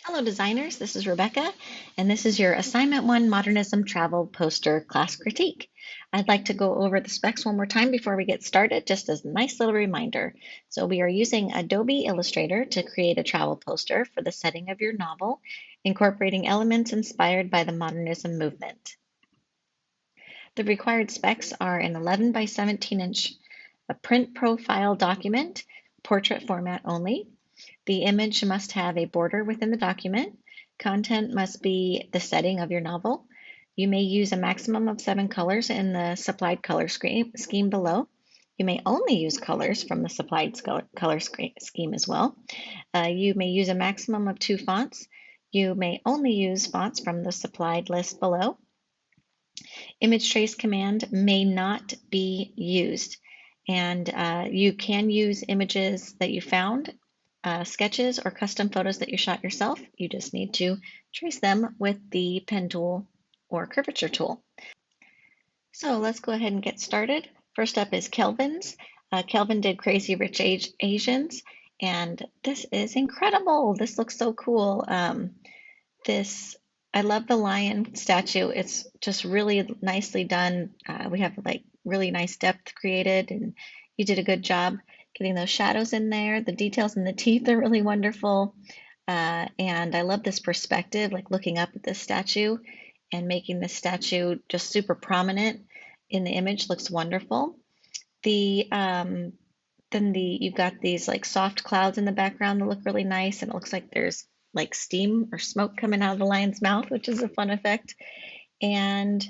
Hello designers, this is Rebecca, and this is your Assignment 1 Modernism Travel Poster Class Critique. I'd like to go over the specs one more time before we get started, just as a nice little reminder. So we are using Adobe Illustrator to create a travel poster for the setting of your novel, incorporating elements inspired by the modernism movement. The required specs are an 11 by 17 inch print profile document, portrait format only. The image must have a border within the document. Content must be the setting of your novel. You may use a maximum of 7 colors in the supplied color scheme below. You may only use colors from the supplied color scheme as well. You may use a maximum of 2 fonts. You may only use fonts from the supplied list below. Image trace command may not be used. And you can use images that you found, sketches, or custom photos that you shot yourself. You just need to trace them with the pen tool or curvature tool. So let's go ahead and get started. First up is Kelvin's. Kelvin did Crazy Rich Asians, and this is incredible. This looks so cool. This I love the lion statue. It's just really nicely done. We have like really nice depth created, and you did a good job getting those shadows in there. The details in the teeth are really wonderful. And I love this perspective, like looking up at this statue and making this statue just super prominent in the image looks wonderful. The you've got these like soft clouds in the background that look really nice, and it looks like there's like steam or smoke coming out of the lion's mouth, which is a fun effect. And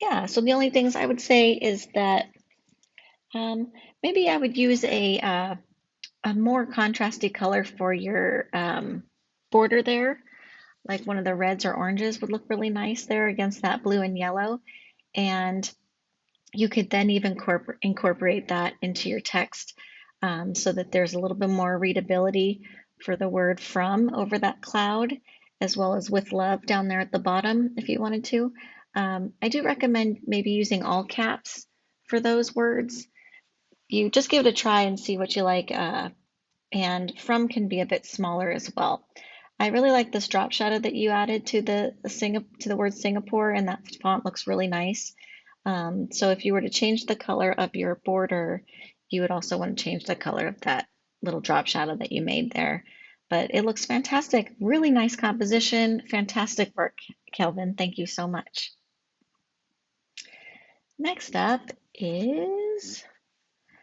yeah, so the only things I would say is that maybe I would use a more contrasty color for your border there. Like one of the reds or oranges would look really nice there against that blue and yellow. And you could then even incorporate that into your text so that there's a little bit more readability for the word from over that cloud, as well as with love down there at the bottom if you wanted to. I do recommend maybe using all caps for those words. You just give it a try and see what you like. And from can be a bit smaller as well. I really like this drop shadow that you added to the word Singapore, and that font looks really nice. So if you were to change the color of your border, you would also want to change the color of that little drop shadow that you made there. But it looks fantastic. Really nice composition. Fantastic work, Kelvin. Thank you so much. Next up is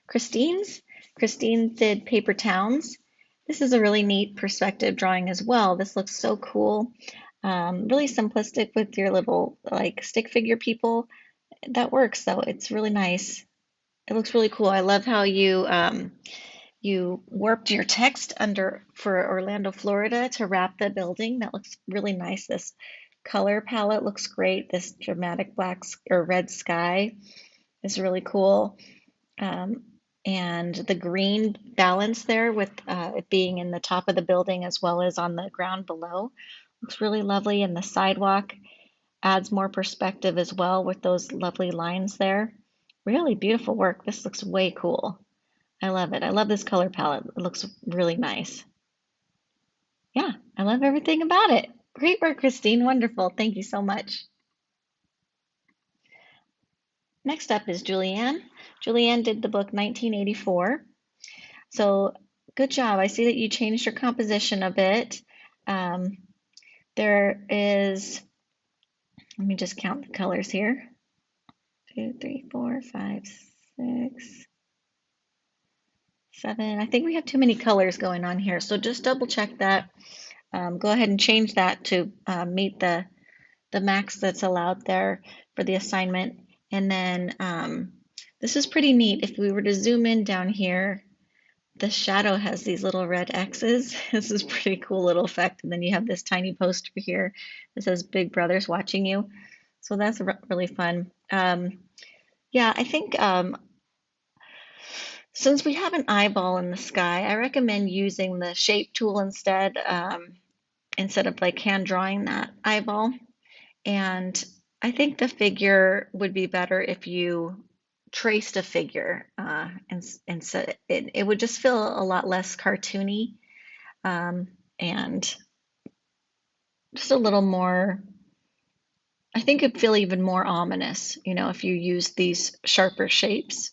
Christine's. Christine did Paper Towns. This is a really neat perspective drawing as well. This looks so cool. Really simplistic with your little like stick figure people. That works though. It's really nice. It looks really cool. I love how you warped your text under for Orlando, Florida to wrap the building. That looks really nice. This color palette looks great. This dramatic black or red sky is really cool. And the green balance there with it being in the top of the building as well as on the ground below looks really lovely. And the sidewalk adds more perspective as well with those lovely lines there. Really beautiful work. This looks way cool. I love it. I love this color palette. It looks really nice. Yeah, I love everything about it. Great work, Christine. Wonderful. Thank you so much. Next up is Julianne. Julianne did the book 1984. So good job. I see that you changed your composition a bit. Um, there is, let me just count the colors here. 2, 3, 4, 5, 6, 7. I think we have too many colors going on here. So just double check that. Go ahead and change that to meet the max that's allowed there for the assignment. And then this is pretty neat. If we were to zoom in down here, the shadow has these little red X's. This is pretty cool little effect. And then you have this tiny poster here that says Big Brother's watching you. So that's really fun. Yeah, I think since we have an eyeball in the sky, I recommend using the shape tool instead of like hand drawing that eyeball. And I think the figure would be better if you traced a figure, and so it would just feel a lot less cartoony. And just a little more, I think it'd feel even more ominous, if you use these sharper shapes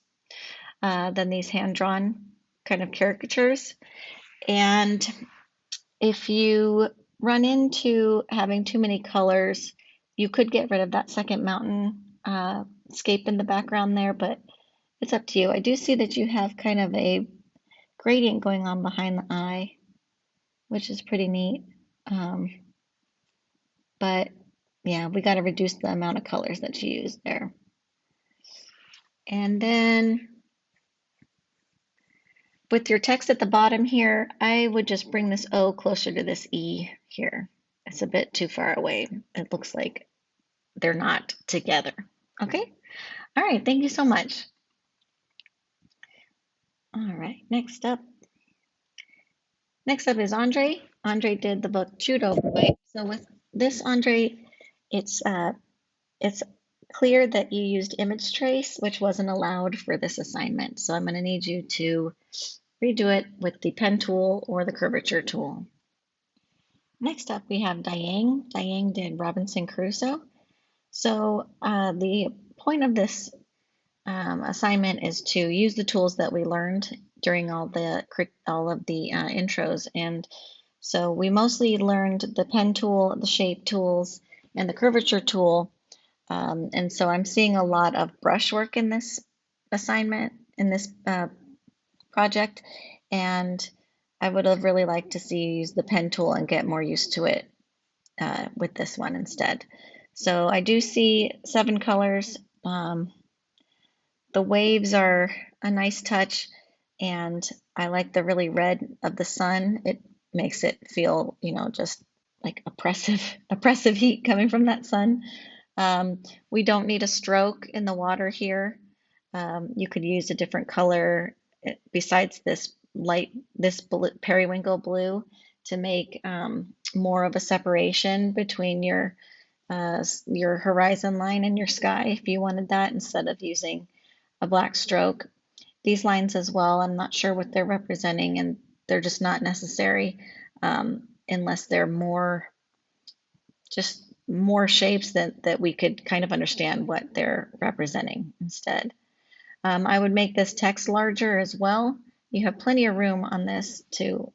than these hand-drawn kind of caricatures. And if you run into having too many colors, you could get rid of that second mountain scape in the background there, but it's up to you. I do see that you have kind of a gradient going on behind the eye, which is pretty neat. Um, but yeah, we got to reduce the amount of colors that you use there. And then with your text at the bottom here, I would just bring this O closer to this E here. It's a bit too far away. It looks like they're not together. Okay. All right. Thank you so much. All right. Next up is Andre. Andre did the book Judo Boy. So with this, Andre, it's it's clear that you used image trace, which wasn't allowed for this assignment. So I'm going to need you to redo it with the pen tool or the curvature tool. Next up, we have Diane. Diane did Robinson Crusoe. So the point of this assignment is to use the tools that we learned during all of the intros. And so we mostly learned the pen tool, the shape tools, and the curvature tool. And so I'm seeing a lot of brushwork in this assignment, in this project. And I would have really liked to see you use the pen tool and get more used to it with this one instead. So I do see 7 colors. The waves are a nice touch, and I like the really red of the sun. It makes it feel, just like oppressive heat coming from that sun. We don't need a stroke in the water here. You could use a different color besides this periwinkle blue to make more of a separation between your horizon line and your sky if you wanted that instead of using a black stroke. These lines as well, I'm not sure what they're representing, and they're just not necessary unless they're just more shapes that we could kind of understand what they're representing instead. I would make this text larger as well. You have plenty of room on this to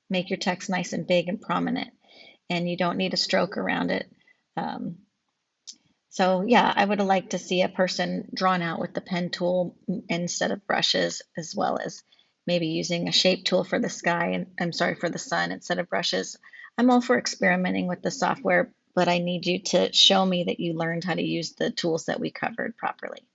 make your text nice and big and prominent, and you don't need a stroke around it. So yeah, I would have liked to see a person drawn out with the pen tool instead of brushes, as well as maybe using a shape tool for the sky, and I'm sorry, for the sun instead of brushes. I'm all for experimenting with the software, but I need you to show me that you learned how to use the tools that we covered properly.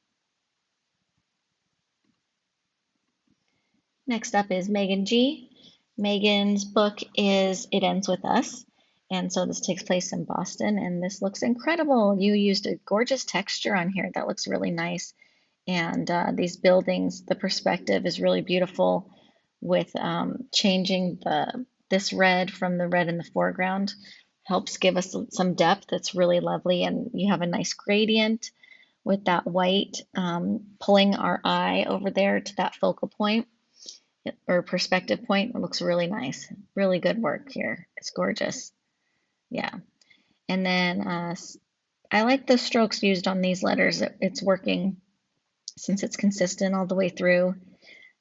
Next up is Megan G. Megan's book is It Ends With Us. And so this takes place in Boston, and this looks incredible. You used a gorgeous texture on here that looks really nice. And these buildings, the perspective is really beautiful with changing this red from the red in the foreground. Helps give us some depth. It's really lovely. And you have a nice gradient with that white pulling our eye over there to that focal point or perspective point. It looks really nice. Really good work here. It's gorgeous. Yeah. And then I like the strokes used on these letters. It's working since it's consistent all the way through.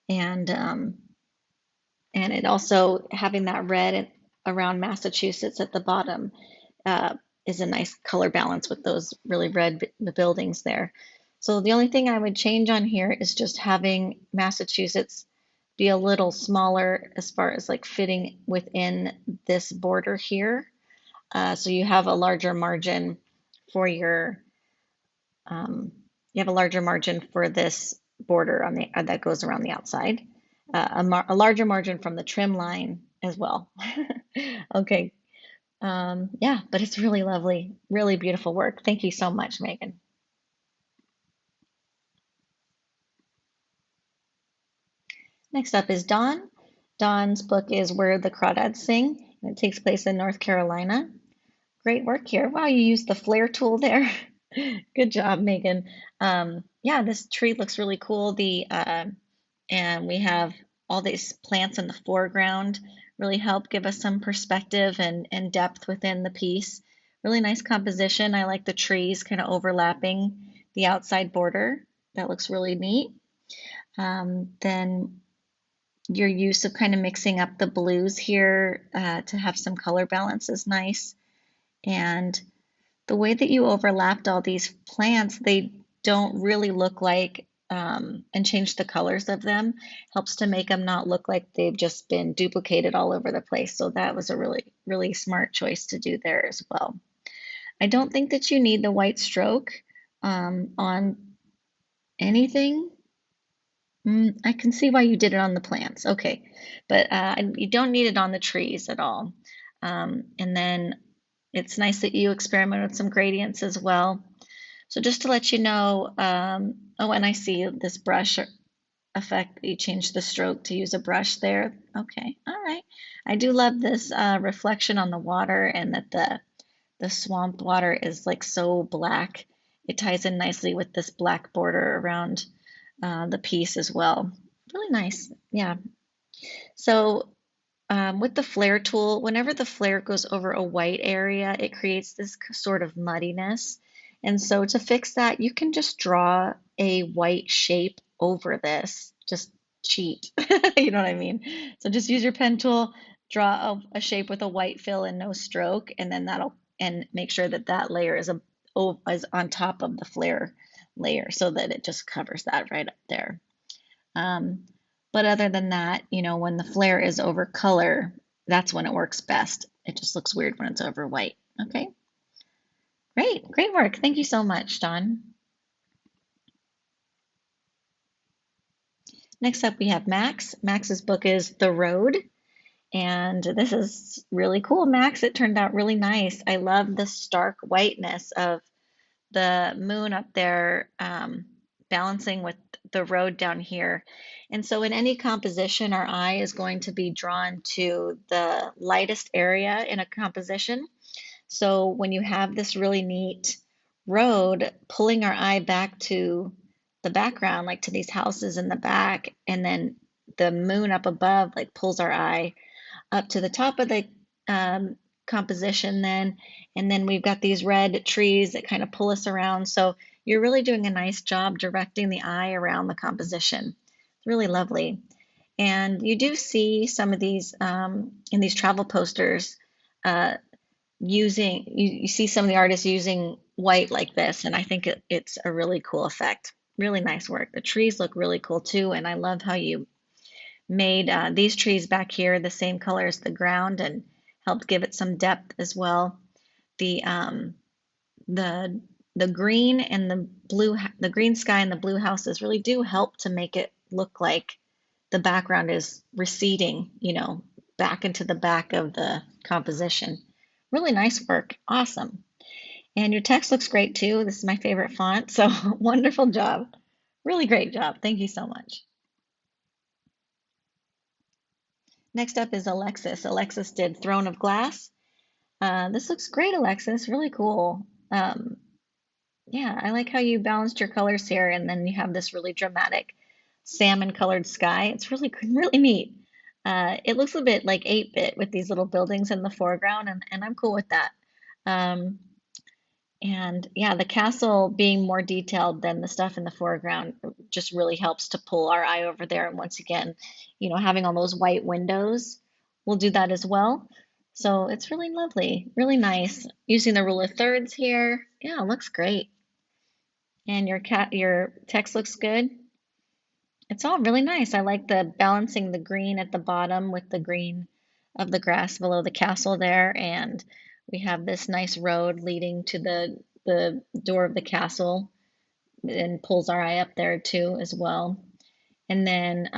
And it also having that red around Massachusetts at the bottom is a nice color balance with those really red buildings there. So the only thing I would change on here is just having Massachusetts be a little smaller as far as like fitting within this border here. So you have a larger margin for your, you have a larger margin for this border on the that goes around the outside. A larger margin from the trim line as well. Okay. Yeah, but it's really lovely, really beautiful work. Thank you so much, Megan. Next up is Dawn. Dawn's book is Where the Crawdads Sing, and it takes place in North Carolina. Great work here. Wow, you used the flare tool there. Good job, Megan. Yeah, this tree looks really cool. And we have all these plants in the foreground really help give us some perspective and depth within the piece. Really nice composition. I like the trees kind of overlapping the outside border. That looks really neat. Then your use of kind of mixing up the blues here to have some color balance is nice. And the way that you overlapped all these plants, they don't really look like, and change the colors of them, helps to make them not look like they've just been duplicated all over the place. So that was a really, really smart choice to do there as well. I don't think that you need the white stroke on anything. I can see why you did it on the plants. Okay, but you don't need it on the trees at all. And then it's nice that you experiment with some gradients as well. So just to let you know, oh, and I see this brush effect. You changed the stroke to use a brush there. Okay, all right. I do love this reflection on the water and that the swamp water is like so black. It ties in nicely with this black border around the piece as well. Really nice. Yeah. So with the flare tool, whenever the flare goes over a white area, it creates this sort of muddiness. And so to fix that, you can just draw a white shape over this. Just cheat. You know what I mean? So just use your pen tool, draw a shape with a white fill and no stroke, and then and make sure that that layer is on top of the flare layer so that it just covers that right up there. Um, but other than that, when the flare is over color, that's when it works best. It just looks weird when it's over white. Okay, great, great work. Thank you so much, Don. Next up, we have Max. Max's book is The Road, and this is really cool, Max. It turned out really nice. I love the stark whiteness of the moon up there, balancing with the road down here. And so in any composition, our eye is going to be drawn to the lightest area in a composition. So when you have this really neat road pulling our eye back to the background, like to these houses in the back, and then the moon up above, like pulls our eye up to the top of the um, composition then, and then we've got these red trees that kind of pull us around. So you're really doing a nice job directing the eye around the composition. It's really lovely. And you do see some of these in these travel posters uh, you see some of the artists using white like this, and I think it's a really cool effect. Really nice work. The trees look really cool too, and I love how you made these trees back here the same color as the ground and helped give it some depth as well. The um, the the green and the blue, the green sky and the blue houses really do help to make it look like the background is receding, back into the back of the composition. Really nice work. Awesome. And your text looks great too. This is my favorite font. So wonderful job. Really great job. Thank you so much. Next up is Alexis. Alexis did Throne of Glass. This looks great, Alexis. Really cool. Yeah, I like how you balanced your colors here, and then you have this really dramatic salmon colored sky. It's really, really neat. It looks a bit like 8-bit with these little buildings in the foreground, and I'm cool with that. Um, and yeah, the castle being more detailed than the stuff in the foreground just really helps to pull our eye over there. And once again, having all those white windows will do that as well. So it's really lovely, really nice. Using the rule of thirds here. Yeah, it looks great. And your text looks good. It's all really nice. I like the balancing the green at the bottom with the green of the grass below the castle there. And we have this nice road leading to the door of the castle and pulls our eye up there too as well. And then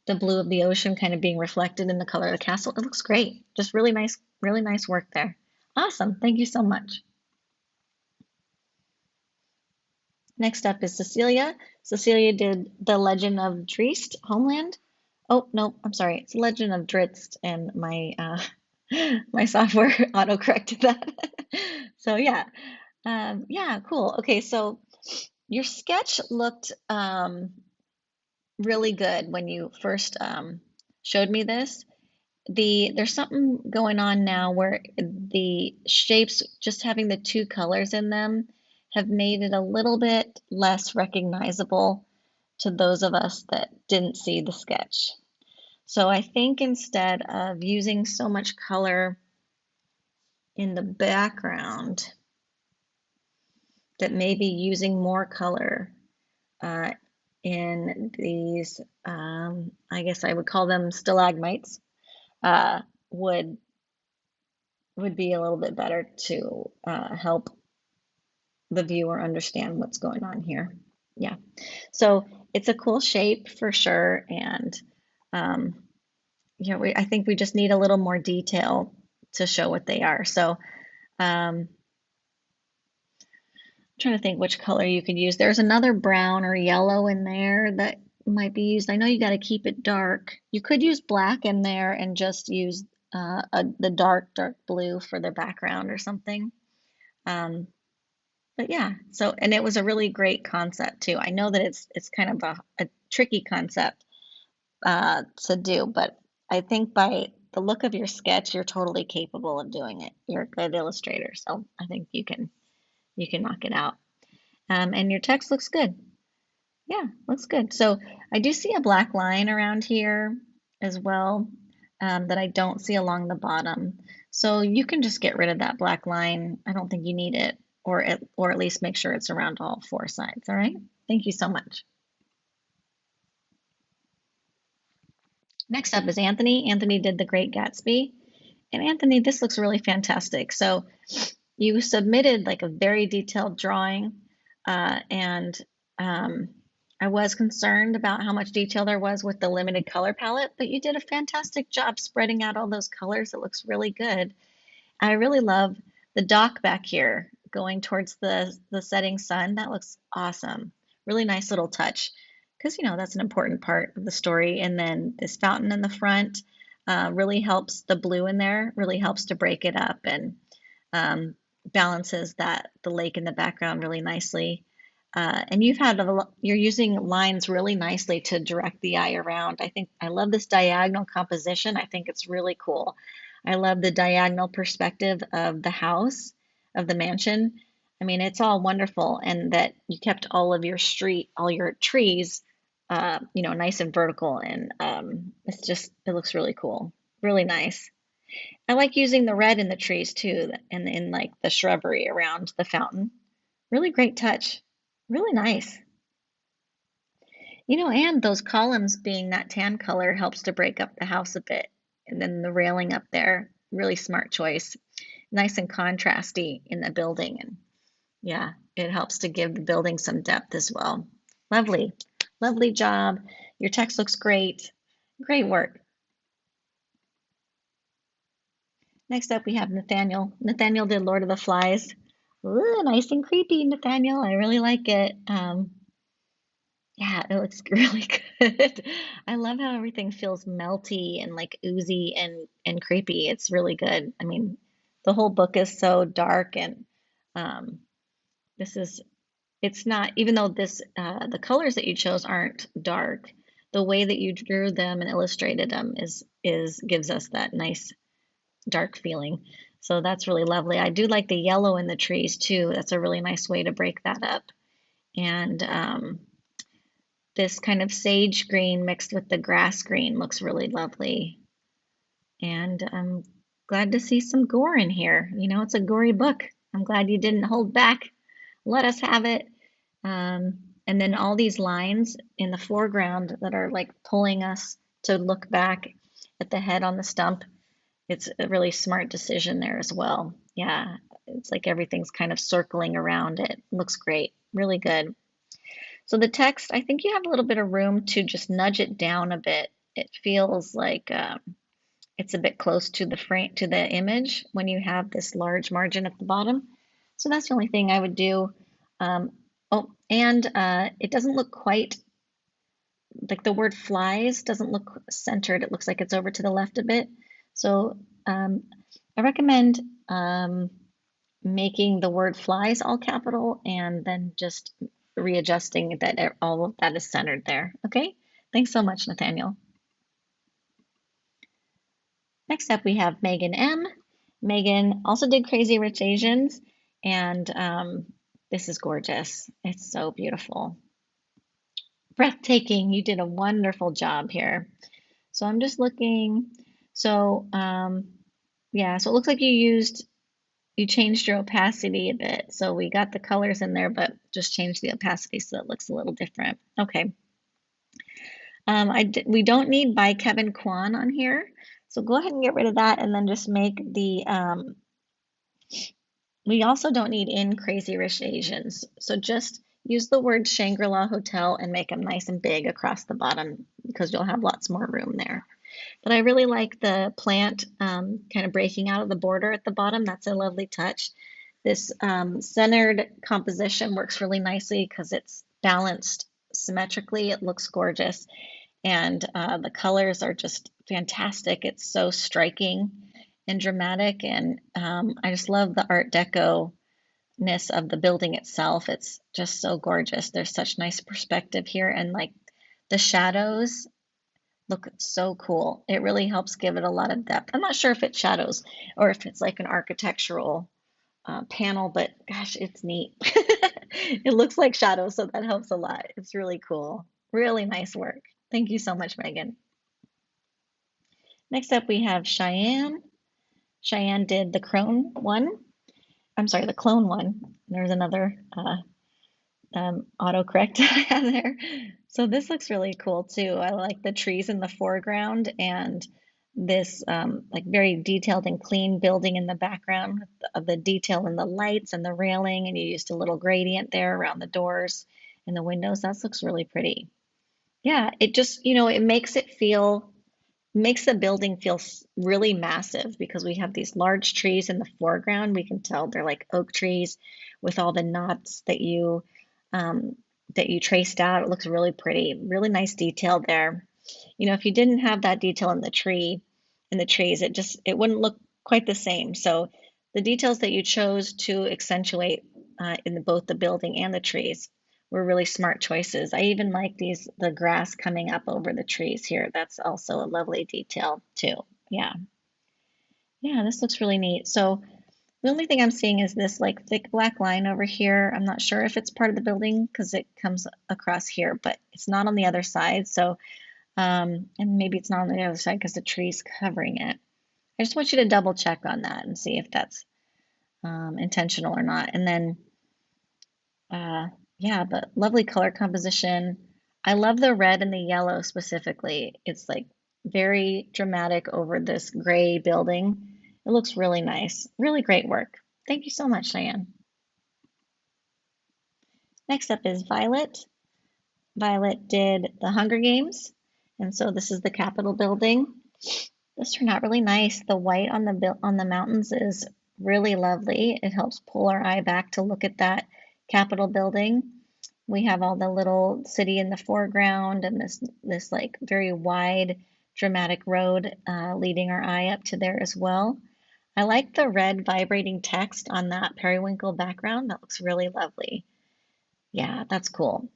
the blue of the ocean kind of being reflected in the color of the castle. It looks great. Just really nice work there. Awesome. Thank you so much. Next up is Cecilia. Cecilia did The Legend of Drizzt Homeland. Oh, no, I'm sorry. It's Legend of Drizzt, and my my software auto-corrected that. So yeah, yeah, cool. Okay, so your sketch looked really good when you first showed me this. There's something going on now where the shapes, just having the two colors in them, have made it a little bit less recognizable to those of us that didn't see the sketch. So I think instead of using so much color in the background, that maybe using more color uh, in these, I guess I would call them stalagmites, uh, would be a little bit better to help the viewer understand what's going on here. Yeah, so it's a cool shape for sure, and um, I think we just need a little more detail to show what they are. So I'm trying to think which color you could use. There's another brown or yellow in there that might be used. I know you got to keep it dark. You could use black in there and just use the dark blue for the background or something. Um, but yeah, so and it was a really great concept too. I know that it's kind of a tricky concept to do, but I think by the look of your sketch, you're totally capable of doing it. You're a good illustrator, so I think you can knock it out. And your text looks good. Yeah, looks good. So I do see a black line around here as well, that I don't see along the bottom. So you can just get rid of that black line. I don't think you need it, or at least make sure it's around all four sides. All right. Thank you so much. Next up is Anthony. Anthony did The Great Gatsby. And Anthony, this looks really fantastic. So you submitted like a very detailed drawing, and um, I was concerned about how much detail there was with the limited color palette, but you did a fantastic job spreading out all those colors. It looks really good. I really love the dock back here going towards the setting sun. That looks awesome. Really nice little touch, because that's an important part of the story. And then this fountain in the front really helps. The blue in there really helps to break it up, and um, balances the lake in the background really nicely. And you're using lines really nicely to direct the eye around. I think I love this diagonal composition. I think it's really cool. I love the diagonal perspective of the house, of the mansion. I mean, it's all wonderful, and that you kept all your trees, nice and vertical, and it looks really cool, really nice. I like using the red in the trees too, and in like the shrubbery around the fountain. Really great touch. Really nice. And those columns being that tan color helps to break up the house a bit. And then the railing up there, really smart choice. Nice and contrasty in the building. And yeah, it helps to give the building some depth as well. Lovely. Lovely job. Your text looks great. Great work. Next up, we have Nathaniel. Nathaniel did Lord of the Flies. Ooh, nice and creepy, Nathaniel. I really like it. Yeah, it looks really good. I love how everything feels melty and like oozy and creepy. It's really good. I mean, the whole book is so dark, and um, this is it's not, even though the colors that you chose aren't dark, the way that you drew them and illustrated them is gives us that nice dark feeling. So that's really lovely. I do like the yellow in the trees too. That's a really nice way to break that up. And this kind of sage green mixed with the grass green looks really lovely. And I'm glad to see some gore in here. It's a gory book. I'm glad you didn't hold back. Let us have it. And then all these lines in the foreground that are like pulling us to look back at the head on the stump. It's a really smart decision there as well. Yeah, it's like everything's kind of circling around it. Looks great. Really good. So the text, I think you have a little bit of room to just nudge it down a bit. It feels like it's a bit close to the frame, to the image, when you have this large margin at the bottom. So that's the only thing I would do. Oh, and it doesn't look quite like the word flies doesn't look centered. It looks like it's over to the left a bit. So I recommend making the word flies all capital, and then just readjusting that all of that is centered there. Okay? Thanks so much, Nathaniel. Next up, we have Megan M. Megan also did Crazy Rich Asians, and this is gorgeous. It's so beautiful. Breathtaking. You did a wonderful job here. So I'm just looking. So yeah, so it looks like you changed your opacity a bit. So we got the colors in there, but just changed the opacity so it looks a little different. Okay. We don't need by Kevin Kwan on here. So go ahead and get rid of that and then just make the, we also don't need in Crazy Rich Asians. So just use the word Shangri-La Hotel and make them nice and big across the bottom because you'll have lots more room there. But I really like the plant kind of breaking out of the border at the bottom. That's a lovely touch. This centered composition works really nicely because it's balanced symmetrically. It looks gorgeous. And the colors are just fantastic. It's so striking and dramatic. And I just love the Art Deco-ness of the building itself. It's just so gorgeous. There's such nice perspective here. And like the shadows look so cool. It really helps give it a lot of depth. I'm not sure if it's shadows or if it's like an architectural panel, but gosh, it's neat. It looks like shadows, so that helps a lot. It's really cool. Really nice work. Thank you so much, Megan. Next up, we have Cheyenne. Cheyenne did the crone one. I'm sorry, the clone one. There's another autocorrect I have there. So this looks really cool too. I like the trees in the foreground and this like very detailed and clean building in the background of the detail in the lights and the railing, and you used a little gradient there around the doors and the windows. That looks really pretty. Yeah, it just, it makes the building feel really massive because we have these large trees in the foreground. We can tell they're like oak trees with all the knots um, that you traced out. It looks really pretty, really nice detail there. If you didn't have that detail in the trees, it wouldn't look quite the same. So the details that you chose to accentuate both the building and the trees were really smart choices. I even like the grass coming up over the trees here. That's also a lovely detail too. Yeah. Yeah, this looks really neat. So the only thing I'm seeing is this like thick black line over here. I'm not sure if it's part of the building because it comes across here, but it's not on the other side. So, and maybe it's not on the other side because the tree's covering it. I just want you to double check on that and see if that's intentional or not. And then yeah, but lovely color composition. I love the red and the yellow specifically. It's like very dramatic over this gray building. It looks really nice. Really great work. Thank you so much, Cheyenne. Next up is Violet. Violet did the Hunger Games, and so this is the Capitol building. This turned out really nice. The white on the mountains is really lovely. It helps pull our eye back to look at that Capitol building. We have all the little city in the foreground and this like very wide dramatic road leading our eye up to there as well. I like the red vibrating text on that periwinkle background. That looks really lovely. Yeah, that's cool.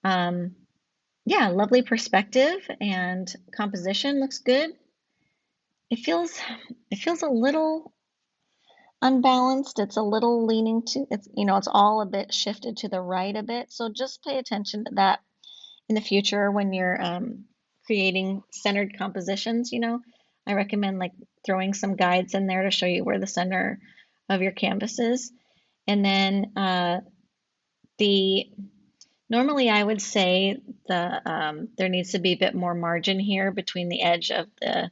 Um, yeah, lovely perspective and composition looks good. It feels it feels a little unbalanced. It's a little leaning to it's all a bit shifted to the right a bit. So just pay attention to that in the future when you're creating centered compositions. I recommend like throwing some guides in there to show you where the center of your canvas is. And then the normally I would say there needs to be a bit more margin here between the edge of the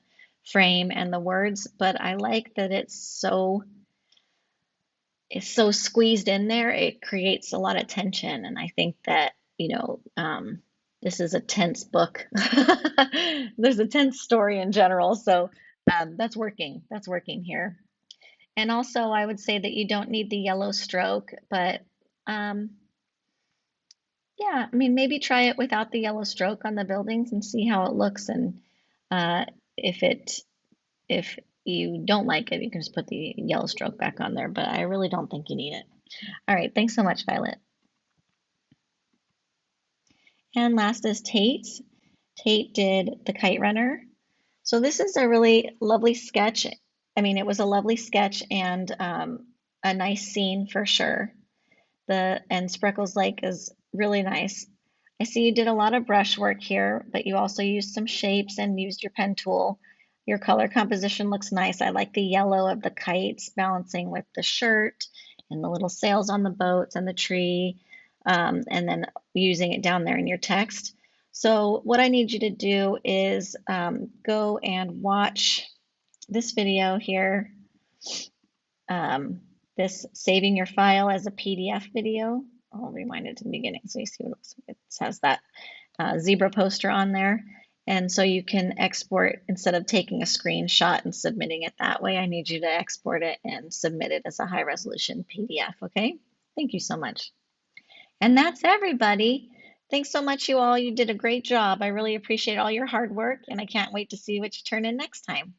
frame and the words, but I like that it's so squeezed in there. It creates a lot of tension, and I think that this is a tense book. There's a tense story in general, so that's working. That's working here. And also, I would say that you don't need the yellow stroke, but um, yeah, I mean, maybe try it without the yellow stroke on the buildings and see how it looks. And uh, if if you don't like it, you can just put the yellow stroke back on there. But I really don't think you need it. All right, thanks so much, Violet. And last is Tate. Tate did the kite runner. So this is a really lovely sketch. I mean, it was a lovely sketch and a nice scene for sure. And Spreckles Lake is really nice. I see you did a lot of brush work here, but you also used some shapes and used your pen tool. Your color composition looks nice. I like the yellow of the kites balancing with the shirt and the little sails on the boats and the tree, and then using it down there in your text. So what I need you to do is go and watch this video here, um, this saving your file as a PDF video. I'll rewind it to the beginning so you see what it looks like. It has that zebra poster on there. And so you can export, instead of taking a screenshot and submitting it that way, I need you to export it and submit it as a high resolution PDF, okay? Thank you so much. And that's everybody. Thanks so much, you all. You did a great job. I really appreciate all your hard work, and I can't wait to see what you turn in next time.